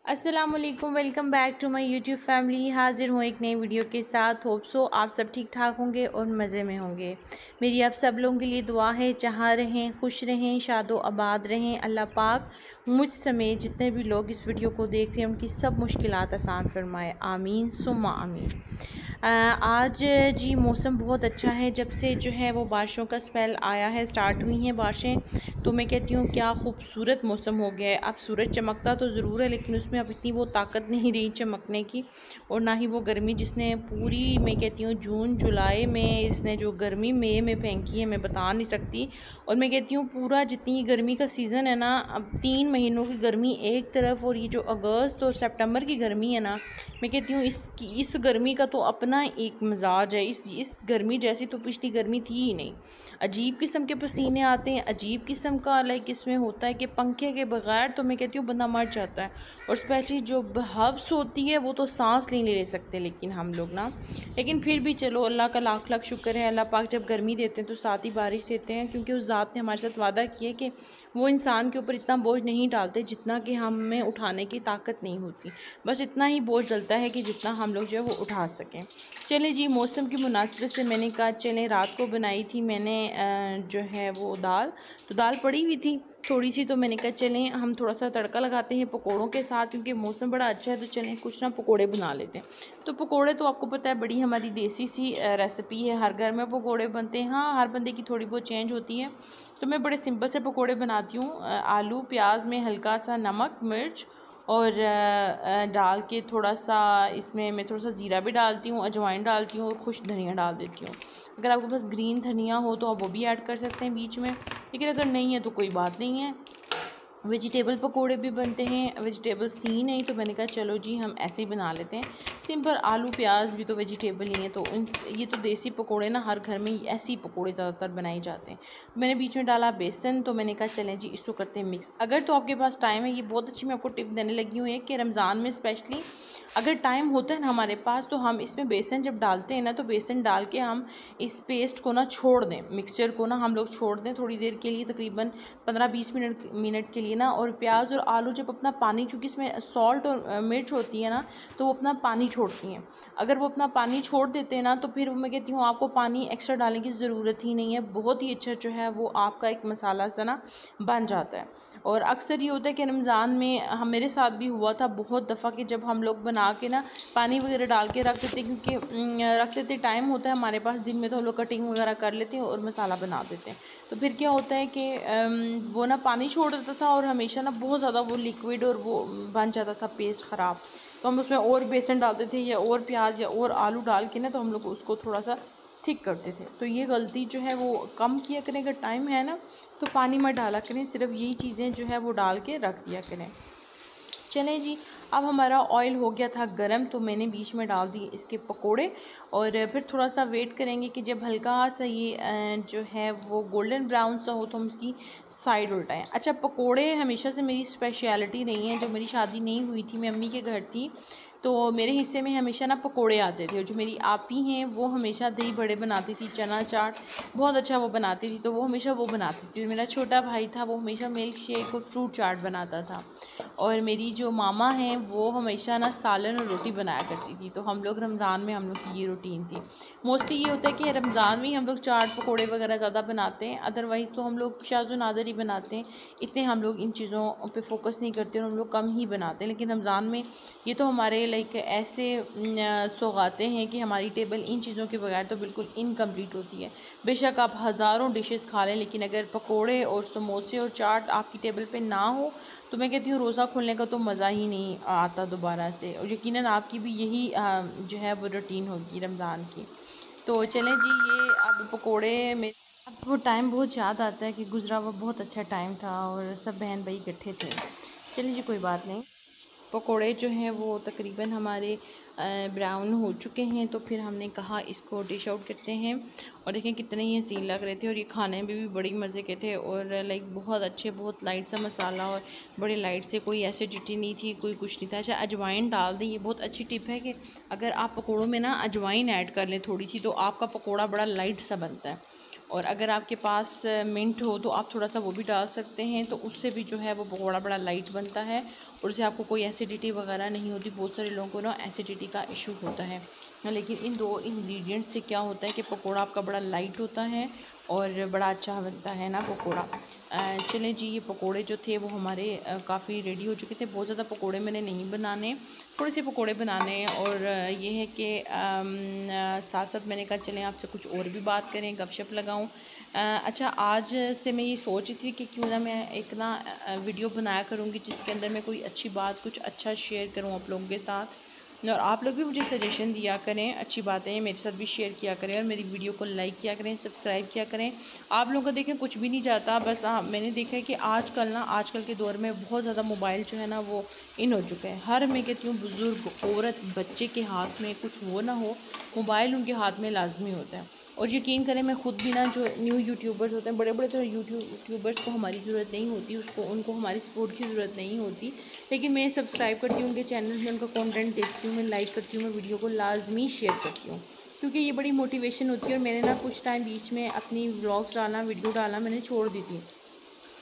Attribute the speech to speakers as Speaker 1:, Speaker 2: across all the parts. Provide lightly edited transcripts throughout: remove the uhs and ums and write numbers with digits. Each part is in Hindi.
Speaker 1: अस्सलाम वालेकुम, welcome back to my YouTube family. हाजिर हूँ एक नई वीडियो के साथ। होप सो आप सब ठीक ठाक होंगे और मज़े में होंगे। मेरी आप सब लोगों के लिए दुआ है, जहाँ रहें खुश रहें, शादो आबाद रहें। अल्लाह पाक मुझ समेत जितने भी लोग इस वीडियो को देख रहे हैं उनकी सब मुश्किलात आसान फरमाए, आमीन सुम्मा आमीन। आज जी मौसम बहुत अच्छा है। जब से जो है वो बारिशों का स्पेल आया है, स्टार्ट हुई हैं बारिशें, तो मैं कहती हूँ क्या खूबसूरत मौसम हो गया है। अब सूरज चमकता तो ज़रूर है, लेकिन उसमें अब इतनी वो ताकत नहीं रही चमकने की, और ना ही वो गर्मी जिसने पूरी, मैं कहती हूँ जून जुलाई में इसने जो गर्मी मई में फेंकी है मैं बता नहीं सकती। और मैं कहती हूँ पूरा जितनी गर्मी का सीज़न है ना, अब 3 महीनों की गर्मी एक तरफ, और ये जो अगस्त और सितंबर की गर्मी है ना, मैं कहती हूँ इस गर्मी का तो अपना एक मिजाज है। इस गर्मी जैसी तो पिछली गर्मी थी ही नहीं। अजीब किस्म के पसीने आते हैं, अजीब किस्म का लाइक इसमें होता है कि पंखे के बगैर तो मैं कहती हूँ बंदा मर जाता है। और स्पेशली जो हब्स होती है वो तो सांस नहीं ले सकते लेकिन हम लोग ना, लेकिन फिर भी चलो अल्लाह का लाख लाख शुक्र है। अल्लाह पाक जब गर्मी देते हैं तो साथ ही बारिश देते हैं, क्योंकि उस ज़ात ने हमारे साथ वादा किया कि वो इंसान के ऊपर इतना बोझ नहीं डालते जितना कि हमें उठाने की ताकत नहीं होती। बस इतना ही बोझ डलता है कि जितना हम लोग जो है वो उठा सकें। चलें जी, मौसम की मुनासिबत से मैंने कहा चलें, रात को बनाई थी मैंने जो है वो दाल, तो दाल पड़ी हुई थी थोड़ी सी, तो मैंने कहा चलें हम थोड़ा सा तड़का लगाते हैं पकोड़ों के साथ, क्योंकि मौसम बड़ा अच्छा है तो चलें कुछ ना पकोड़े बना लेते हैं। तो पकोड़े तो आपको पता है बड़ी हमारी देसी सी रेसिपी है, हर घर में पकोड़े बनते हैं। हाँ, हर बंदे की थोड़ी बहुत चेंज होती है। तो मैं बड़े सिंपल से पकोड़े बनाती हूँ। आलू प्याज में हल्का सा नमक मिर्च और डाल के थोड़ा सा इसमें मैं थोड़ा सा ज़ीरा भी डालती हूँ, अजवाइन डालती हूँ और खुश धनिया डाल देती हूँ। अगर आपके पास ग्रीन धनिया हो तो आप वो भी ऐड कर सकते हैं बीच में, लेकिन अगर नहीं है तो कोई बात नहीं है। वेजिटेबल पकोड़े भी बनते हैं, वेजिटेबल्स थी नहीं तो मैंने कहा चलो जी हम ऐसे ही बना लेते हैं सिंपल। आलू प्याज भी तो वेजिटेबल ही हैं, तो ये तो देसी पकोड़े ना हर घर में ऐसे ही पकोड़े ज़्यादातर बनाए जाते हैं। मैंने बीच में डाला बेसन, तो मैंने कहा चलें जी इसको करते हैं मिक्स। अगर तो आपके पास टाइम है, ये बहुत अच्छी मैं आपको टिप देने लगी हूँ एक, कि रमज़ान में स्पेशली अगर टाइम होता है ना हमारे पास, तो हम इसमें बेसन जब डालते हैं ना, तो बेसन डाल के हम इस पेस्ट को ना छोड़ दें, मिक्सचर को ना हम लोग छोड़ दें थोड़ी देर के लिए, तकरीबन 15-20 मिनट के लिए ना। और प्याज और आलू जब अपना पानी, क्योंकि इसमें सॉल्ट और मिर्च होती है ना, तो वो अपना पानी छोड़ती हैं। अगर वो अपना पानी छोड़ देते हैं ना, तो फिर मैं कहती हूँ आपको पानी एक्स्ट्रा डालने की ज़रूरत ही नहीं है। बहुत ही अच्छा जो है वो आपका एक मसाला सा ना बन जाता है। और अक्सर ये होता है कि रमज़ान में मेरे साथ भी हुआ था बहुत दफ़ा कि जब हम लोग बना के ना पानी वगैरह डाल के रख देते, क्योंकि रख देते टाइम होता है हमारे पास दिन में, तो हम लोग कटिंग वगैरह कर लेते हैं और मसाला बना देते हैं। तो फिर क्या होता है कि वो ना पानी छोड़ देता था और हमेशा ना बहुत ज़्यादा वो लिक्विड और वो बन जाता था पेस्ट ख़राब। तो हम उसमें और बेसन डालते थे या और प्याज या और आलू डाल के ना, तो हम लोग उसको थोड़ा सा ठीक करते थे। तो ये गलती जो है वो कम किया करें। अगर टाइम है ना तो पानी मत डाला करें, सिर्फ यही चीज़ें जो है वो डाल के रख दिया करें। चलें जी, अब हमारा ऑयल हो गया था गरम, तो मैंने बीच में डाल दिए इसके पकोड़े, और फिर थोड़ा सा वेट करेंगे कि जब हल्का सा ये जो है वो गोल्डन ब्राउन सा हो तो हम इसकी साइड उल्टाएं। अच्छा, पकोड़े हमेशा से मेरी स्पेशलिटी नहीं है। जब मेरी शादी नहीं हुई थी, मैं अम्मी के घर थी, तो मेरे हिस्से में हमेशा ना पकोड़े आते थे। और जो मेरी आपी हैं वो हमेशा दही बड़े बनाती थी, चना चाट बहुत अच्छा वो बनाती थी, तो वो हमेशा वो बनाती थी। मेरा छोटा भाई था वो हमेशा मिल्क शेक और फ्रूट चाट बनाता था। और मेरी जो मामा हैं वो हमेशा ना सालन और रोटी बनाया करती थी। तो हम लोग रमज़ान में हम लोग की ये रूटीन थी। मोस्टली ये होता है कि रमज़ान में ही हम लोग चाट पकोड़े वगैरह ज़्यादा बनाते हैं, अदरवाइज़ तो हम लोग शाज़ नादर ही बनाते हैं। इतने हम लोग इन चीज़ों पे फोकस नहीं करते और हम लोग कम ही बनाते हैं। लेकिन रमज़ान में ये तो हमारे लाइक ऐसे सौगाते हैं कि हमारी टेबल इन चीज़ों के बगैर तो बिल्कुल इनकम्प्लीट होती है। बेशक आप हज़ारों डिशेस खा लें, लेकिन अगर पकोड़े और समोसे और चाट आपकी टेबल पे ना हो तो मैं कहती हूँ रोज़ा खोलने का तो मज़ा ही नहीं आता दोबारा से। और यकीनन आपकी भी यही जो है वो रूटीन होगी रमज़ान की। तो चलें जी, ये अब पकोड़े में अब वो टाइम बहुत याद आता है कि गुज़रा हुआ बहुत अच्छा टाइम था और सब बहन भाई इकट्ठे थे। चलिए जी, कोई बात नहीं। पकोड़े जो हैं वो तकरीबन हमारे ब्राउन हो चुके हैं, तो फिर हमने कहा इसको डिश आउट करते हैं। और देखें कितने ही हसीन लग रहे थे, और ये खाने में भी बड़ी मज़े के थे, और लाइक बहुत अच्छे, बहुत लाइट सा मसाला और बड़े लाइट से, कोई एसिडिटी नहीं थी, कोई कुछ नहीं था। अच्छा, अजवाइन डाल दें, ये बहुत अच्छी टिप है कि अगर आप पकोड़ों में ना अजवाइन ऐड कर लें थोड़ी सी, तो आपका पकोड़ा बड़ा लाइट सा बनता है। और अगर आपके पास मिंट हो तो आप थोड़ा सा वो भी डाल सकते हैं, तो उससे भी जो है वो बड़ा बड़ा लाइट बनता है और उससे आपको कोई एसिडिटी वगैरह नहीं होती। बहुत सारे लोगों को ना एसिडिटी का इशू होता है, लेकिन इन 2 इंग्रेडिएंट से क्या होता है कि पकोड़ा आपका बड़ा लाइट होता है और बड़ा अच्छा बनता है ना पकोड़ा। चलें जी, ये पकोड़े जो थे वो हमारे काफ़ी रेडी हो चुके थे। बहुत ज़्यादा पकोड़े मैंने नहीं बनाने, थोड़े से पकोड़े बनाने हैं। और ये है कि साथ साथ मैंने कहा चलें आपसे कुछ और भी बात करें, गपशप लगाऊं। अच्छा, आज से मैं ये सोच रही थी कि क्यों ना मैं एक ना वीडियो बनाया करूँगी जिसके अंदर मैं कोई अच्छी बात कुछ अच्छा शेयर करूँ आप लोगों के साथ, और आप लोग भी मुझे सजेशन दिया करें, अच्छी बातें मेरे साथ भी शेयर किया करें और मेरी वीडियो को लाइक किया करें, सब्सक्राइब किया करें। आप लोगों को देखें कुछ भी नहीं जाता, बस मैंने देखा है कि आजकल के दौर में बहुत ज़्यादा मोबाइल जो है ना वो इन हो चुका है। हर मैं कहती हूँ बुज़ुर्ग, औरत, बच्चे के हाथ में कुछ हो ना हो, मोबाइल उनके हाथ में लाजमी होता है। और यकीन करें मैं खुद भी ना, जो न्यू यूट्यूबर्स होते हैं, बड़े बड़े तो यूट्यूबर्स को हमारी ज़रूरत नहीं होती, उनको हमारी सपोर्ट की ज़रूरत नहीं होती, लेकिन मैं सब्सक्राइब करती हूँ उनके चैनल में, उनका कंटेंट देखती हूँ, मैं लाइक करती हूँ, मैं वीडियो को लाजमी शेयर करती हूँ, क्योंकि ये बड़ी मोटिवेशन होती है। और मैंने ना कुछ टाइम बीच में अपनी व्लॉग्स डालना, वीडियो डालना मैंने छोड़ दी थी।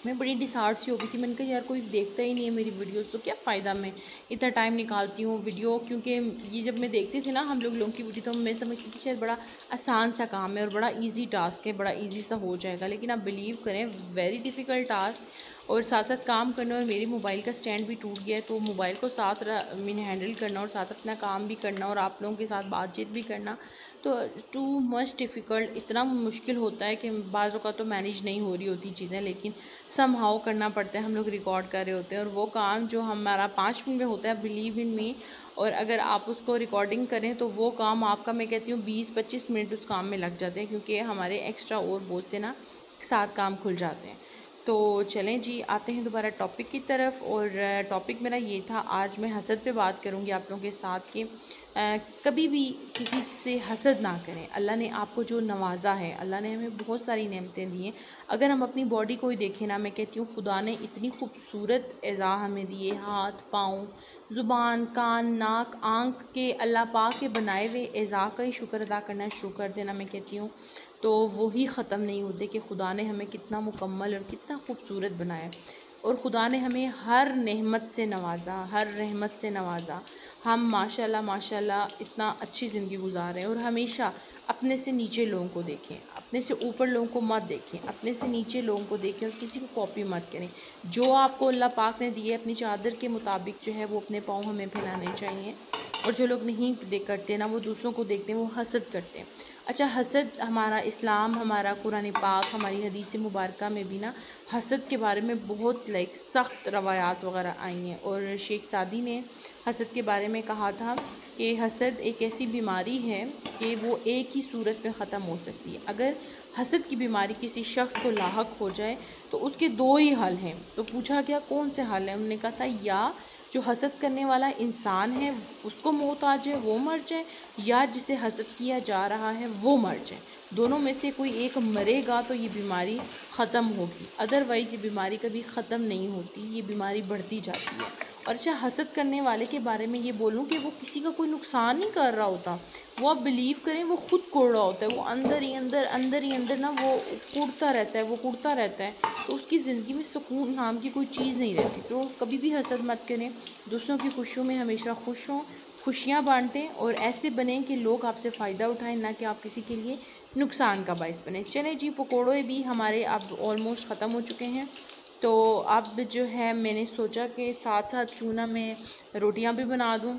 Speaker 1: मैं बड़ी डिसहार्ट सी हो गई थी। मैंने कहा यार कोई देखता ही नहीं है मेरी वीडियोस, तो क्या फ़ायदा मैं इतना टाइम निकालती हूँ वीडियो, क्योंकि ये जब मैं देखती थी ना हम लोगों की वीडियो, तो मैं समझती थी शायद बड़ा आसान सा काम है और बड़ा इजी टास्क है, बड़ा इजी सा हो जाएगा, लेकिन आप बिलीव करें वेरी डिफ़िकल्ट टास्क। और साथ साथ काम करना, और मेरे मोबाइल का स्टैंड भी टूट गया है, तो मोबाइल को साथ मैंने हैंडल करना और साथ अपना काम भी करना और आप लोगों के साथ बातचीत भी करना, तो टू मच डिफ़िकल्ट, इतना मुश्किल होता है कि बाज़ों का तो मैनेज नहीं हो रही होती चीज़ें, लेकिन समहाउ करना पड़ता है। हम लोग रिकॉर्ड कर रहे होते हैं और वो काम जो हमारा 5 मिनट में होता है, बिलीव इन मी, और अगर आप उसको रिकॉर्डिंग करें तो वो काम आपका, मैं कहती हूँ 20-25 मिनट उस काम में लग जाते हैं, क्योंकि हमारे एक्स्ट्रा और बहुत से ना 7 काम खुल जाते हैं। तो चलें जी, आते हैं दोबारा टॉपिक की तरफ। और टॉपिक मेरा ये था, आज मैं हसद पे बात करूँगी आप लोगों के साथ कि कभी भी किसी से हसद ना करें। अल्लाह ने आपको जो नवाजा है, अल्लाह ने हमें बहुत सारी नेमतें दी हैं। अगर हम अपनी बॉडी को ही देखें ना, मैं कहती हूँ खुदा ने इतनी खूबसूरत एज़ा हमें दिए, हाथ, पाँव, ज़ुबान, कान, नाक, आँख के अल्लाह पाक के बनाए हुए एज़ा का ही शुक्र अदा करना शुरू कर देना, मैं कहती हूँ तो वो ही ख़त्म नहीं होते कि खुदा ने हमें कितना मुकम्मल और कितना खूबसूरत बनाया। और खुदा ने हमें हर नेमत से नवाजा, हर रहमत से नवाजा। हम माशाल्लाह माशाल्लाह इतना अच्छी ज़िंदगी गुजार रहे हैं। और हमेशा अपने से नीचे लोगों को देखें, अपने से ऊपर लोगों को मत देखें, अपने से नीचे लोगों को देखें और किसी को कॉपी मत करें। जो आपको अल्लाह पाक ने दिए अपनी चादर के मुताबिक जो है वो अपने पाँव हमें फैलाने चाहिए। और जो लोग नहीं करते ना, वो दूसरों को देखते हैं, वो हसद करते हैं। अच्छा, हसद हमारा इस्लाम, हमारा कुरान पाक, हमारी हदीस मुबारक में भी ना हसद के बारे में बहुत सख्त रवायात वगैरह आई हैं। और शेख सादी ने हसद के बारे में कहा था कि हसद एक ऐसी बीमारी है कि वो एक ही सूरत में ख़त्म हो सकती है। अगर हसद की बीमारी किसी शख्स को लाहक हो जाए तो उसके 2 ही हल हैं। तो पूछा गया कौन से हल हैं? उन्होंने कहा था या जो हसद करने वाला इंसान है उसको मौत आ जाए, वो मर जाए, या जिसे हसद किया जा रहा है वो मर जाए। दोनों में से कोई एक मरेगा तो ये बीमारी ख़त्म होगी, अदरवाइज़ ये बीमारी कभी ख़त्म नहीं होती, ये बीमारी बढ़ती जाती है। और अच्छा, हसद करने वाले के बारे में ये बोलूँ कि वो किसी का कोई नुकसान नहीं कर रहा होता, वो आप बिलीव करें वो खुद कोड़ रहा होता है, वो अंदर ही अंदर ना वो कुड़ता रहता है, वो कुड़ता रहता है, तो उसकी ज़िंदगी में सुकून नाम की कोई चीज़ नहीं रहती। तो कभी भी हसद मत करें, दूसरों की खुशियों में हमेशा खुश हों, खुशियाँ बांटें और ऐसे बनें कि लोग आपसे फ़ायदा उठाएं, ना कि आप किसी के लिए नुकसान का बायस बने। चलें जी, पकौड़े भी हमारे अब ऑलमोस्ट ख़त्म हो चुके हैं, तो अब जो है मैंने सोचा कि साथ साथ क्यों ना मैं रोटियां भी बना दूं।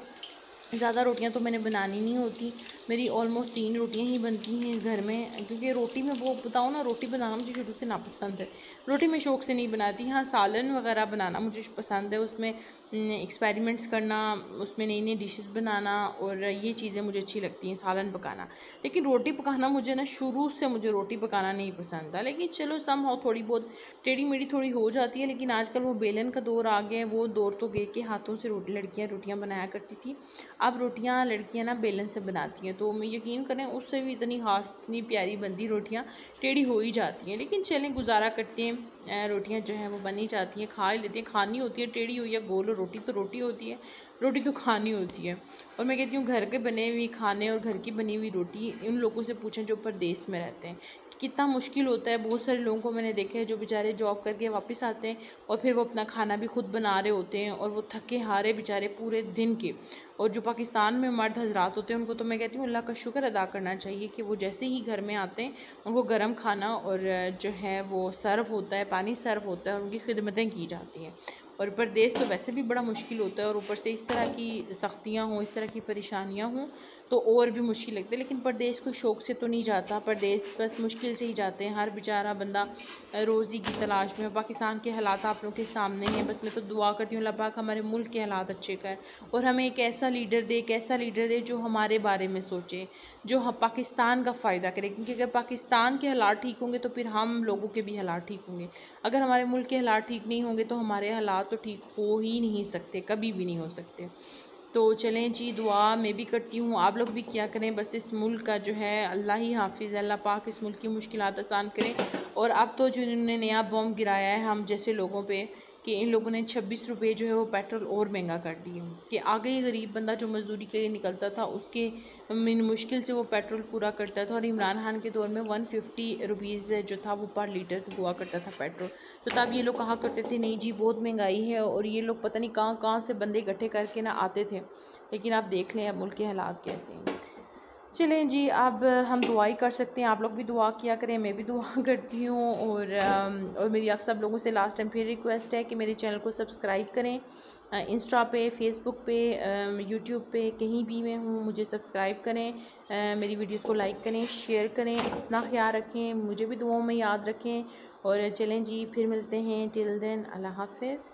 Speaker 1: ज़्यादा रोटियां तो मैंने बनानी नहीं होती, मेरी ऑलमोस्ट 3 रोटियां ही बनती हैं घर में, क्योंकि रोटी में वो बताऊँ ना, रोटी बनाना मुझे शुरू से नापसंद है। रोटी मैं शौक़ से नहीं बनाती। हाँ, सालन वगैरह बनाना मुझे पसंद है, उसमें एक्सपेरिमेंट्स करना, उसमें नई नई डिशेस बनाना, और ये चीज़ें मुझे अच्छी लगती हैं, सालन पकाना। लेकिन रोटी पकाना मुझे ना, शुरू से मुझे रोटी पकाना नहीं पसंद था, लेकिन चलो समहाउ थोड़ी बहुत टेढ़ी मेढ़ी थोड़ी हो जाती है। लेकिन आजकल वो बेलन का दौर आ गया है, वो दौर तो गए कि हाथों से लड़कियाँ रोटियाँ बनाया करती थी। अब रोटियां लड़कियां ना बेलन से बनाती हैं, तो मैं यकीन करें उससे भी इतनी खास, इतनी प्यारी बनती, रोटियां टेढ़ी हो ही जाती हैं, लेकिन चलें गुजारा करते हैं। रोटियां जो हैं वो बनी जाती हैं, खा ही लेते हैं। खानी होती है टेढ़ी हो या गोल हो, रोटी तो रोटी होती है, रोटी तो खानी होती है। और मैं कहती हूँ घर के बने हुए खाने और घर की बनी हुई रोटी, उन लोगों से पूछें जो परदेश में रहते हैं, कितना मुश्किल होता है। बहुत सारे लोगों को मैंने देखा है जो बेचारे जॉब करके वापस आते हैं और फिर वो अपना खाना भी खुद बना रहे होते हैं और वो थके हारे बेचारे पूरे दिन के। और जो पाकिस्तान में मर्द हजरात होते हैं उनको तो मैं कहती हूँ अल्लाह का शुक्र अदा करना चाहिए कि वो जैसे ही घर में आते हैं उनको गर्म खाना और जो है वो सर्व होता है, पानी सर्व होता है और उनकी खिदमतें की जाती हैं। और परदेश तो वैसे भी बड़ा मुश्किल होता है और ऊपर से इस तरह की सख्तियाँ हों, इस तरह की परेशानियाँ हों तो और भी मुश्किल लगता है। लेकिन परदेश को शौक़ से तो नहीं जाता, परदेश बस मुश्किल से ही जाते हैं। हर बेचारा बंदा रोज़ी की तलाश में। पाकिस्तान के हालात आप लोगों के सामने हैं। बस मैं तो दुआ करती हूँ अल्लाह पाक हमारे मुल्क के हालात अच्छे कर और हमें एक ऐसा लीडर दे जो हमारे बारे में सोचे, जो हम पाकिस्तान का फ़ायदा करे। क्योंकि अगर पाकिस्तान के हालात ठीक होंगे तो फिर हम लोगों के भी हालात ठीक होंगे। अगर हमारे मुल्क के हालात ठीक नहीं होंगे तो हमारे हालात तो ठीक हो ही नहीं सकते, कभी भी नहीं हो सकते। तो चलें जी, दुआ मैं भी करती हूँ, आप लोग भी क्या करें। बस इस मुल्क का जो है अल्लाह ही हाफिज़, अल्लाह पाक इस मुल्क की मुश्किलात आसान करें। और अब तो जो इन्होंने नया बॉम्ब गिराया है हम जैसे लोगों पे कि इन लोगों ने 26 रुपये जो है वो पेट्रोल और महंगा कर दिए कि आगे ही गरीब बंदा जो मज़दूरी के लिए निकलता था उसके मिन मुश्किल से वो पेट्रोल पूरा करता था। और इमरान खान के दौर में 150 रुपीज़ जो था वो पर लीटर हुआ करता था पेट्रोल। तो तब ये लोग कहा करते थे नहीं जी बहुत महंगाई है, और ये लोग पता नहीं कहाँ कहाँ से बंदे इकट्ठे करके ना आते थे। लेकिन आप देख लें अब मुल्क के हालात कैसे हैं। चलें जी, अब हम दुआ ही कर सकते हैं। आप लोग भी दुआ किया करें, मैं भी दुआ करती हूँ। और मेरी आप सब लोगों से लास्ट टाइम फिर रिक्वेस्ट है कि मेरे चैनल को सब्सक्राइब करें। इंस्टा पे, फेसबुक पे, यूट्यूब पे, कहीं भी मैं हूँ मुझे सब्सक्राइब करें। मेरी वीडियोस को लाइक करें, शेयर करें। अपना ख्याल रखें, मुझे भी दुआओं में याद रखें। और चलें जी, फिर मिलते हैं। टिल देन अल्लाह हाफ़िज़।